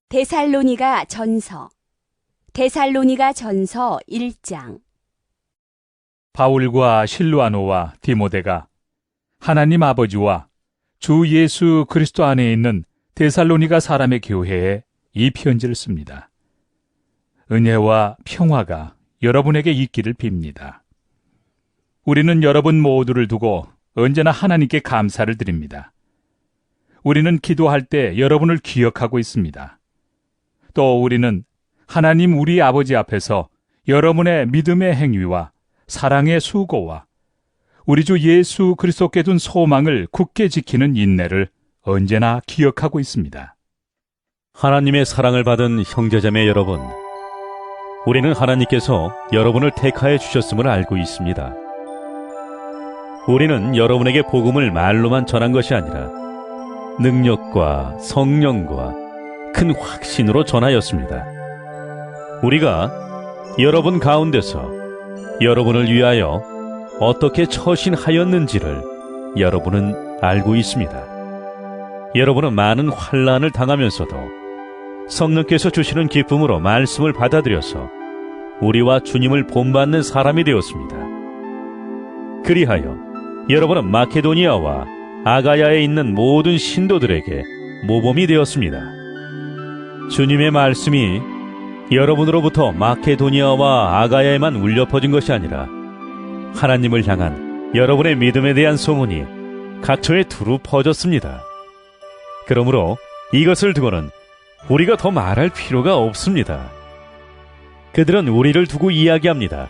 데살로니가 전서 1장. 바울과 실루아노와 디모데가 하나님 아버지와 주 예수 그리스도 안에 있는 데살로니가 사람의 교회에 이 편지를 씁니다. 은혜와 평화가 여러분에게 있기를 빕니다. 우리는 여러분 모두를 두고 언제나 하나님께 감사를 드립니다. 우리는 기도할 때 여러분을 기억하고 있습니다. 또 우리는 하나님 우리 아버지 앞에서 여러분의 믿음의 행위와 사랑의 수고와 우리 주 예수 그리스도께 둔 소망을 굳게 지키는 인내를 언제나 기억하고 있습니다. 하나님의 사랑을 받은 형제자매 여러분, 우리는 하나님께서 여러분을 택하여 주셨음을 알고 있습니다. 우리는 여러분에게 복음을 말로만 전한 것이 아니라 능력과 성령과 큰 확신으로 전하였습니다. 우리가 여러분 가운데서 여러분을 위하여 어떻게 처신하였는지를 여러분은 알고 있습니다. 여러분은 많은 환난을 당하면서도 성령께서 주시는 기쁨으로 말씀을 받아들여서 우리와 주님을 본받는 사람이 되었습니다. 그리하여 여러분은 마케도니아와 아가야에 있는 모든 신도들에게 모범이 되었습니다. 주님의 말씀이 여러분으로부터 마케도니아와 아가야에만 울려 퍼진 것이 아니라 하나님을 향한 여러분의 믿음에 대한 소문이 각처에 두루 퍼졌습니다. 그러므로 이것을 두고는 우리가 더 말할 필요가 없습니다. 그들은 우리를 두고 이야기합니다.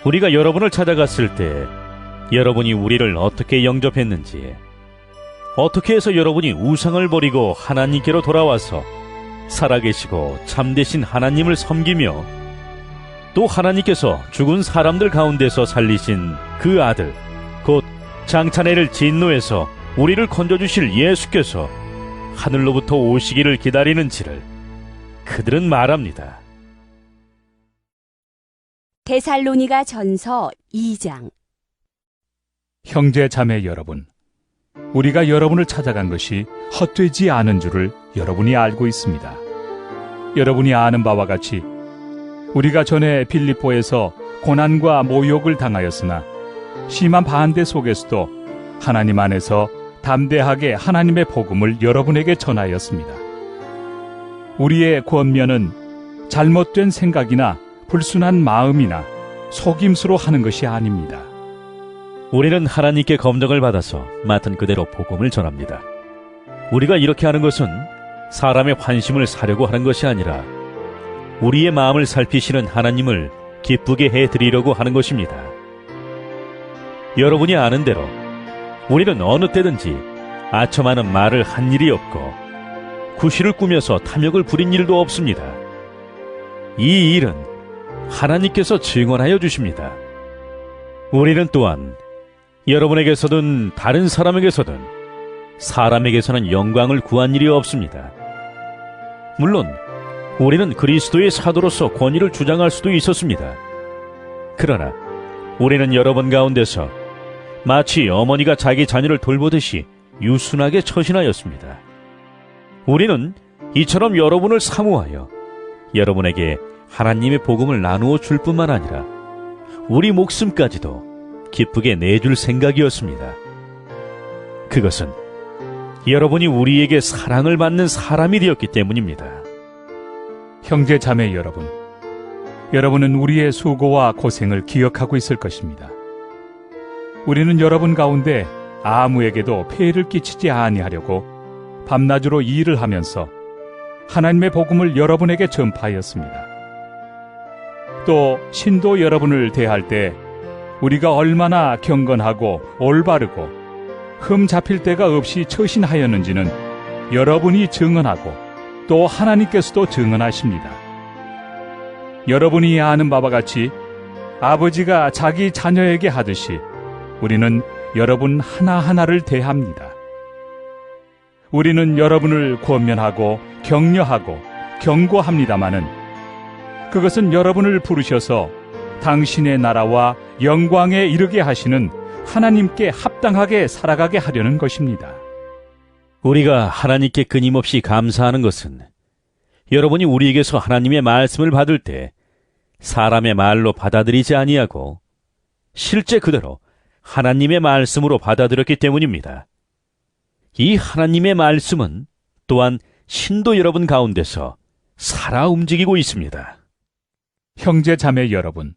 우리가 여러분을 찾아갔을 때 여러분이 우리를 어떻게 영접했는지, 어떻게 해서 여러분이 우상을 버리고 하나님께로 돌아와서 살아계시고 참되신 하나님을 섬기며 또 하나님께서 죽은 사람들 가운데서 살리신 그 아들 곧 장차내릴 진노에서 우리를 건져주실 예수께서 하늘로부터 오시기를 기다리는지를 그들은 말합니다. 데살로니가 전서 2장. 형제 자매 여러분, 우리가 여러분을 찾아간 것이 헛되지 않은 줄을 여러분이 알고 있습니다. 여러분이 아는 바와 같이 우리가 전에 빌립보에서 고난과 모욕을 당하였으나 심한 반대 속에서도 하나님 안에서 담대하게 하나님의 복음을 여러분에게 전하였습니다. 우리의 권면은 잘못된 생각이나 불순한 마음이나 속임수로 하는 것이 아닙니다. 우리는 하나님께 검정을 받아서 맡은 그대로 복음을 전합니다. 우리가 이렇게 하는 것은 사람의 환심을 사려고 하는 것이 아니라 우리의 마음을 살피시는 하나님을 기쁘게 해드리려고 하는 것입니다. 여러분이 아는 대로 우리는 어느 때든지 아첨하는 말을 한 일이 없고 구실을 꾸며서 탐욕을 부린 일도 없습니다. 이 일은 하나님께서 증언하여 주십니다. 우리는 또한 여러분에게서든 다른 사람에게서든 사람에게서는 영광을 구한 일이 없습니다. 물론 우리는 그리스도의 사도로서 권위를 주장할 수도 있었습니다. 그러나 우리는 여러분 가운데서 마치 어머니가 자기 자녀를 돌보듯이 유순하게 처신하였습니다. 우리는 이처럼 여러분을 사모하여 여러분에게 하나님의 복음을 나누어 줄 뿐만 아니라 우리 목숨까지도 기쁘게 내줄 생각이었습니다. 그것은 여러분이 우리에게 사랑을 받는 사람이 되었기 때문입니다. 형제 자매 여러분, 여러분은 우리의 수고와 고생을 기억하고 있을 것입니다. 우리는 여러분 가운데 아무에게도 폐해를 끼치지 아니하려고 밤낮으로 일을 하면서 하나님의 복음을 여러분에게 전파하였습니다. 또 신도 여러분을 대할 때 우리가 얼마나 경건하고 올바르고 흠 잡힐 데가 없이 처신하였는지는 여러분이 증언하고 또 하나님께서도 증언하십니다. 여러분이 아는 바와 같이 아버지가 자기 자녀에게 하듯이 우리는 여러분 하나하나를 대합니다. 우리는 여러분을 권면하고 격려하고 경고합니다마는 그것은 여러분을 부르셔서 당신의 나라와 영광에 이르게 하시는 하나님께 합당하게 살아가게 하려는 것입니다. 우리가 하나님께 끊임없이 감사하는 것은 여러분이 우리에게서 하나님의 말씀을 받을 때 사람의 말로 받아들이지 아니하고 실제 그대로 하나님의 말씀으로 받아들였기 때문입니다. 이 하나님의 말씀은 또한 신도 여러분 가운데서 살아 움직이고 있습니다. 형제 자매 여러분,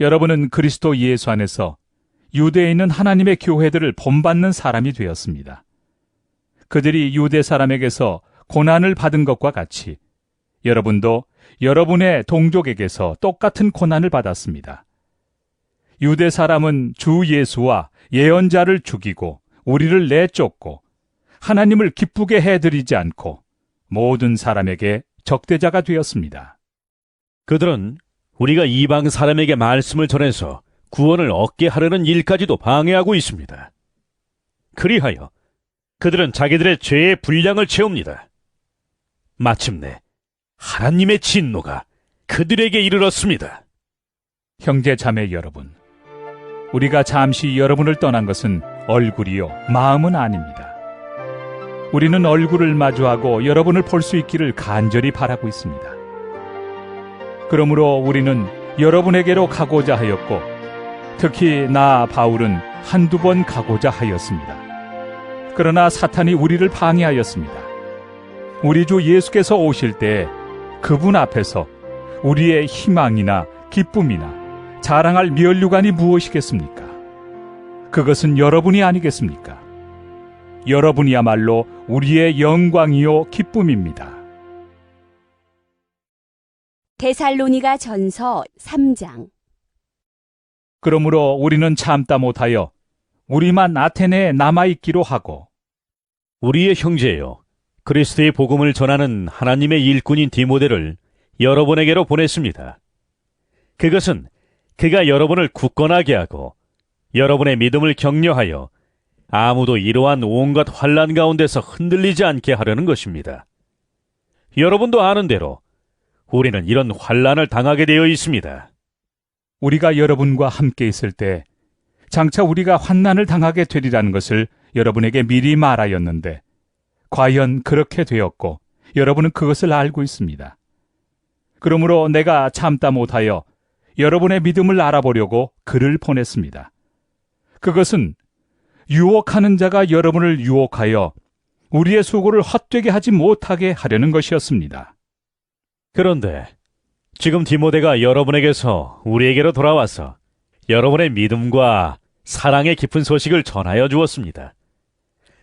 여러분은 그리스도 예수 안에서 유대에 있는 하나님의 교회들을 본받는 사람이 되었습니다. 그들이 유대 사람에게서 고난을 받은 것과 같이 여러분도 여러분의 동족에게서 똑같은 고난을 받았습니다. 유대 사람은 주 예수와 예언자를 죽이고 우리를 내쫓고 하나님을 기쁘게 해드리지 않고 모든 사람에게 적대자가 되었습니다. 그들은 우리가 이방 사람에게 말씀을 전해서 구원을 얻게 하려는 일까지도 방해하고 있습니다. 그리하여 그들은 자기들의 죄의 분량을 채웁니다. 마침내 하나님의 진노가 그들에게 이르렀습니다. 형제 자매 여러분, 우리가 잠시 여러분을 떠난 것은 얼굴이요 마음은 아닙니다. 우리는 얼굴을 마주하고 여러분을 볼 수 있기를 간절히 바라고 있습니다. 그러므로 우리는 여러분에게로 가고자 하였고 특히 나 바울은 한두 번 가고자 하였습니다. 그러나 사탄이 우리를 방해하였습니다. 우리 주 예수께서 오실 때 그분 앞에서 우리의 희망이나 기쁨이나 자랑할 면류관이 무엇이겠습니까? 그것은 여러분이 아니겠습니까? 여러분이야말로 우리의 영광이요 기쁨입니다. 데살로니가 전서 3장. 그러므로 우리는 참다 못하여 우리만 아테네에 남아있기로 하고 우리의 형제여, 그리스도의 복음을 전하는 하나님의 일꾼인 디모데를 여러분에게로 보냈습니다. 그것은 그가 여러분을 굳건하게 하고 여러분의 믿음을 격려하여 아무도 이러한 온갖 환난 가운데서 흔들리지 않게 하려는 것입니다. 여러분도 아는 대로 우리는 이런 환난을 당하게 되어 있습니다. 우리가 여러분과 함께 있을 때 장차 우리가 환난을 당하게 되리라는 것을 여러분에게 미리 말하였는데 과연 그렇게 되었고 여러분은 그것을 알고 있습니다. 그러므로 내가 참다 못하여 여러분의 믿음을 알아보려고 글을 보냈습니다. 그것은 유혹하는 자가 여러분을 유혹하여 우리의 수고를 헛되게 하지 못하게 하려는 것이었습니다. 그런데 지금 디모데가 여러분에게서 우리에게로 돌아와서 여러분의 믿음과 사랑의 깊은 소식을 전하여 주었습니다.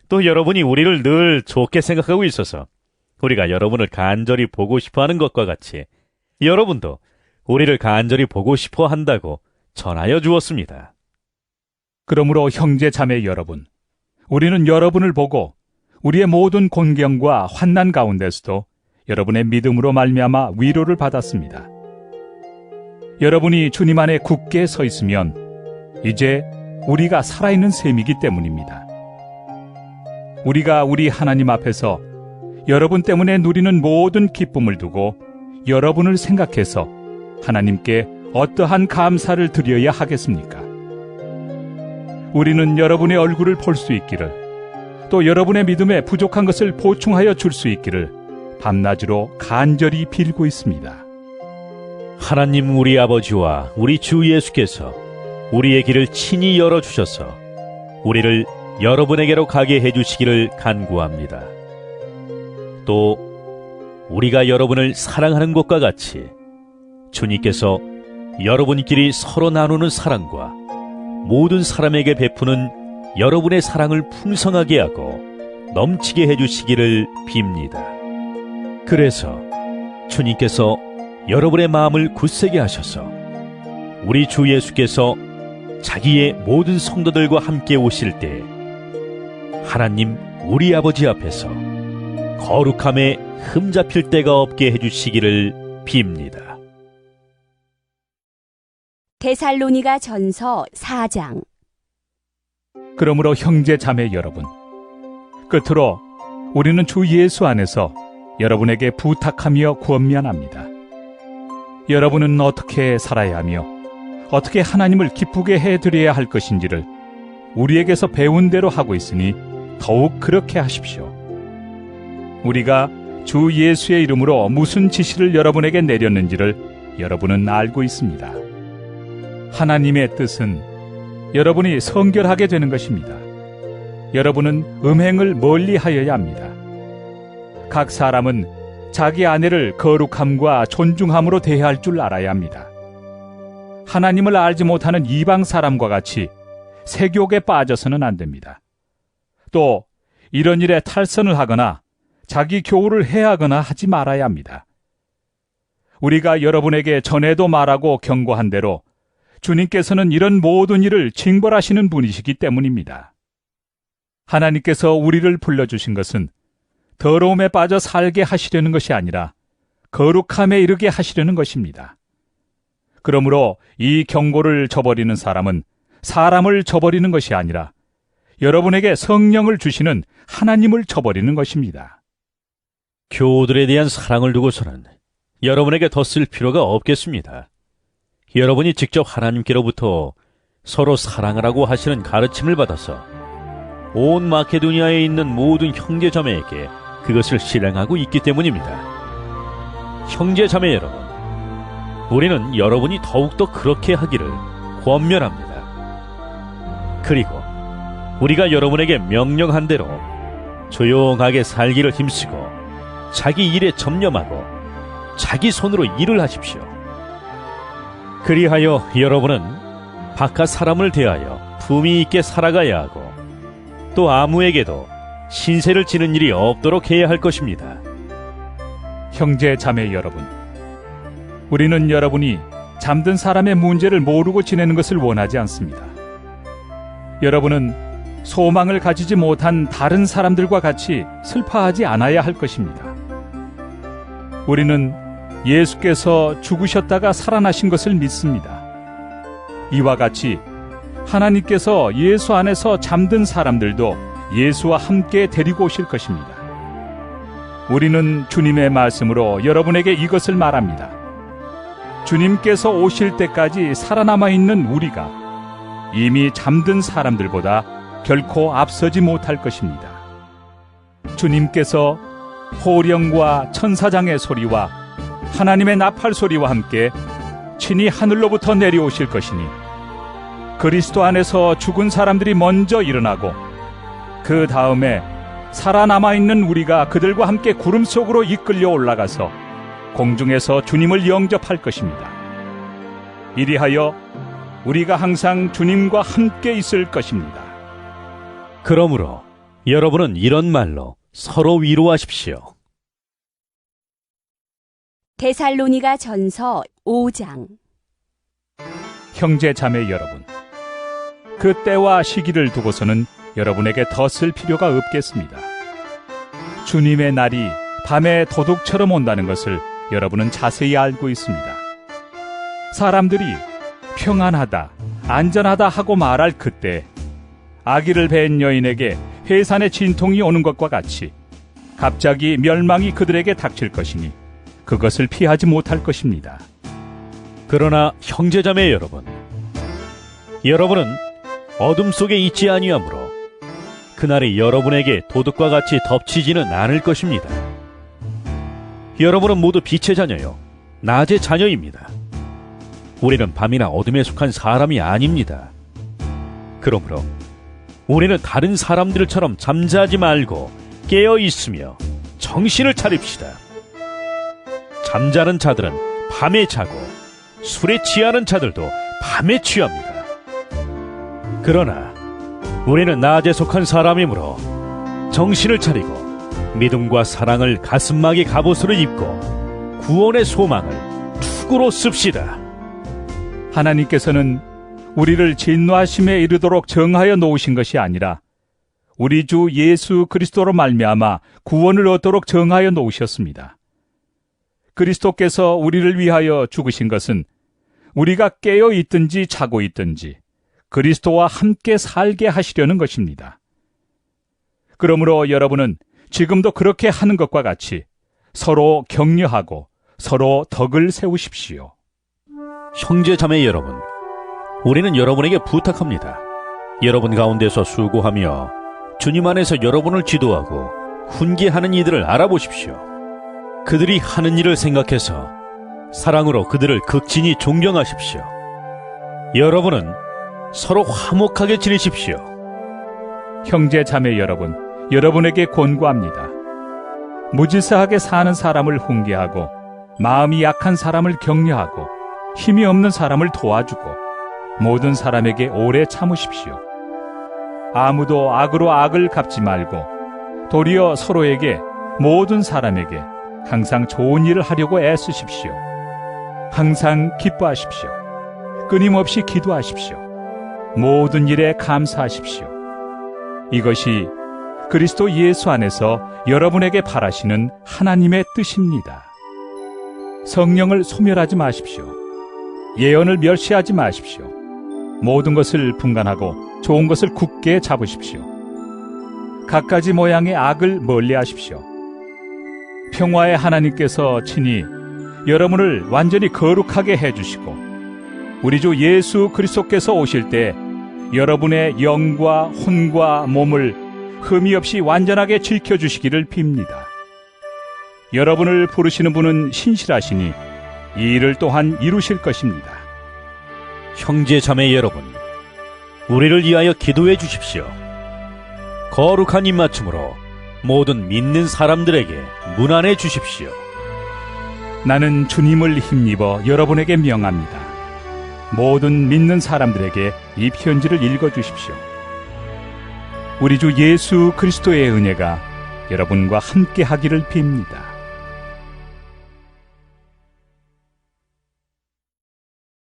또 여러분이 우리를 늘 좋게 생각하고 있어서 우리가 여러분을 간절히 보고 싶어하는 것과 같이 여러분도 우리를 간절히 보고 싶어 한다고 전하여 주었습니다. 그러므로 형제 자매 여러분, 우리는 여러분을 보고 우리의 모든 곤경과 환난 가운데서도 여러분의 믿음으로 말미암아 위로를 받았습니다. 여러분이 주님 안에 굳게 서 있으면 이제 우리가 살아있는 셈이기 때문입니다. 우리가 우리 하나님 앞에서 여러분 때문에 누리는 모든 기쁨을 두고 여러분을 생각해서 하나님께 어떠한 감사를 드려야 하겠습니까? 우리는 여러분의 얼굴을 볼 수 있기를 또 여러분의 믿음에 부족한 것을 보충하여 줄 수 있기를 밤낮으로 간절히 빌고 있습니다. 하나님 우리 아버지와 우리 주 예수께서 우리의 길을 친히 열어주셔서 우리를 여러분에게로 가게 해주시기를 간구합니다. 또 우리가 여러분을 사랑하는 것과 같이 주님께서 여러분끼리 서로 나누는 사랑과 모든 사람에게 베푸는 여러분의 사랑을 풍성하게 하고 넘치게 해주시기를 빕니다. 그래서 주님께서 여러분의 마음을 굳세게 하셔서 우리 주 예수께서 자기의 모든 성도들과 함께 오실 때 하나님 우리 아버지 앞에서 거룩함에 흠잡힐 데가 없게 해주시기를 빕니다. 데살로니가 전서 4장. 그러므로 형제 자매 여러분, 끝으로 우리는 주 예수 안에서 여러분에게 부탁하며 권면합니다. 여러분은 어떻게 살아야 하며 어떻게 하나님을 기쁘게 해드려야 할 것인지를 우리에게서 배운 대로 하고 있으니 더욱 그렇게 하십시오. 우리가 주 예수의 이름으로 무슨 지시를 여러분에게 내렸는지를 여러분은 알고 있습니다. 하나님의 뜻은 여러분이 성결하게 되는 것입니다. 여러분은 음행을 멀리하여야 합니다. 각 사람은 자기 아내를 거룩함과 존중함으로 대할 줄 알아야 합니다. 하나님을 알지 못하는 이방 사람과 같이 세욕에 빠져서는 안 됩니다. 또 이런 일에 탈선을 하거나 자기 교훈을 해하거나 하지 말아야 합니다. 우리가 여러분에게 전에도 말하고 경고한 대로 주님께서는 이런 모든 일을 징벌하시는 분이시기 때문입니다. 하나님께서 우리를 불러주신 것은 더러움에 빠져 살게 하시려는 것이 아니라 거룩함에 이르게 하시려는 것입니다. 그러므로 이 경고를 저버리는 사람은 사람을 저버리는 것이 아니라 여러분에게 성령을 주시는 하나님을 저버리는 것입니다. 교우들에 대한 사랑을 두고서는 여러분에게 더 쓸 필요가 없겠습니다. 여러분이 직접 하나님께로부터 서로 사랑하라고 하시는 가르침을 받아서 온 마케도니아에 있는 모든 형제자매에게 그것을 실행하고 있기 때문입니다. 형제자매 여러분, 우리는 여러분이 더욱더 그렇게 하기를 권면합니다. 그리고 우리가 여러분에게 명령한 대로 조용하게 살기를 힘쓰고 자기 일에 전념하고 자기 손으로 일을 하십시오. 그리하여 여러분은 바깥 사람을 대하여 품위 있게 살아가야 하고 또 아무에게도 신세를 지는 일이 없도록 해야 할 것입니다. 형제 자매 여러분, 우리는 여러분이 잠든 사람의 문제를 모르고 지내는 것을 원하지 않습니다. 여러분은 소망을 가지지 못한 다른 사람들과 같이 슬퍼하지 않아야 할 것입니다. 우리는 예수께서 죽으셨다가 살아나신 것을 믿습니다. 이와 같이 하나님께서 예수 안에서 잠든 사람들도 예수와 함께 데리고 오실 것입니다. 우리는 주님의 말씀으로 여러분에게 이것을 말합니다. 주님께서 오실 때까지 살아남아 있는 우리가 이미 잠든 사람들보다 결코 앞서지 못할 것입니다. 주님께서 호령과 천사장의 소리와 하나님의 나팔 소리와 함께 친히 하늘로부터 내려오실 것이니 그리스도 안에서 죽은 사람들이 먼저 일어나고 그 다음에 살아남아 있는 우리가 그들과 함께 구름 속으로 이끌려 올라가서 공중에서 주님을 영접할 것입니다. 이리하여 우리가 항상 주님과 함께 있을 것입니다. 그러므로 여러분은 이런 말로 서로 위로하십시오. 데살로니가 전서 5장. 형제 자매 여러분, 그 때와 시기를 두고서는 여러분에게 더 쓸 필요가 없겠습니다. 주님의 날이 밤에 도둑처럼 온다는 것을 여러분은 자세히 알고 있습니다. 사람들이 평안하다, 안전하다 하고 말할 그때 아기를 낳은 여인에게 해산의 진통이 오는 것과 같이 갑자기 멸망이 그들에게 닥칠 것이니 그것을 피하지 못할 것입니다. 그러나 형제자매 여러분, 여러분은 어둠 속에 있지 아니하므로 그날이 여러분에게 도둑과 같이 덮치지는 않을 것입니다. 여러분은 모두 빛의 자녀요, 낮의 자녀입니다. 우리는 밤이나 어둠에 속한 사람이 아닙니다. 그러므로 우리는 다른 사람들처럼 잠자지 말고 깨어 있으며 정신을 차립시다. 잠자는 자들은 밤에 자고 술에 취하는 자들도 밤에 취합니다. 그러나 우리는 낮에 속한 사람이므로 정신을 차리고 믿음과 사랑을 가슴막이 갑옷으로 입고 구원의 소망을 투구로 씁시다. 하나님께서는 우리를 진노하심에 이르도록 정하여 놓으신 것이 아니라 우리 주 예수 그리스도로 말미암아 구원을 얻도록 정하여 놓으셨습니다. 그리스도께서 우리를 위하여 죽으신 것은 우리가 깨어 있든지 자고 있든지 그리스도와 함께 살게 하시려는 것입니다. 그러므로 여러분은 지금도 그렇게 하는 것과 같이 서로 격려하고 서로 덕을 세우십시오. 형제 자매 여러분, 우리는 여러분에게 부탁합니다. 여러분 가운데서 수고하며 주님 안에서 여러분을 지도하고 훈계하는 이들을 알아보십시오. 그들이 하는 일을 생각해서 사랑으로 그들을 극진히 존경하십시오. 여러분은 서로 화목하게 지내십시오. 형제 자매 여러분, 여러분에게 권고합니다. 무질서하게 사는 사람을 훈계하고 마음이 약한 사람을 격려하고 힘이 없는 사람을 도와주고 모든 사람에게 오래 참으십시오. 아무도 악으로 악을 갚지 말고 도리어 서로에게 모든 사람에게 항상 좋은 일을 하려고 애쓰십시오. 항상 기뻐하십시오. 끊임없이 기도하십시오. 모든 일에 감사하십시오. 이것이 그리스도 예수 안에서 여러분에게 바라시는 하나님의 뜻입니다. 성령을 소멸하지 마십시오. 예언을 멸시하지 마십시오. 모든 것을 분간하고 좋은 것을 굳게 잡으십시오. 갖가지 모양의 악을 멀리하십시오. 평화의 하나님께서 친히 여러분을 완전히 거룩하게 해주시고 우리 주 예수 그리스도께서 오실 때 여러분의 영과 혼과 몸을 흠이 없이 완전하게 지켜주시기를 빕니다. 여러분을 부르시는 분은 신실하시니 이 일을 또한 이루실 것입니다. 형제 자매 여러분, 우리를 위하여 기도해 주십시오. 거룩한 입맞춤으로 모든 믿는 사람들에게 문안해 주십시오. 나는 주님을 힘입어 여러분에게 명합니다. 모든 믿는 사람들에게 이 편지를 읽어주십시오. 우리 주 예수 그리스도의 은혜가 여러분과 함께 하기를 빕니다.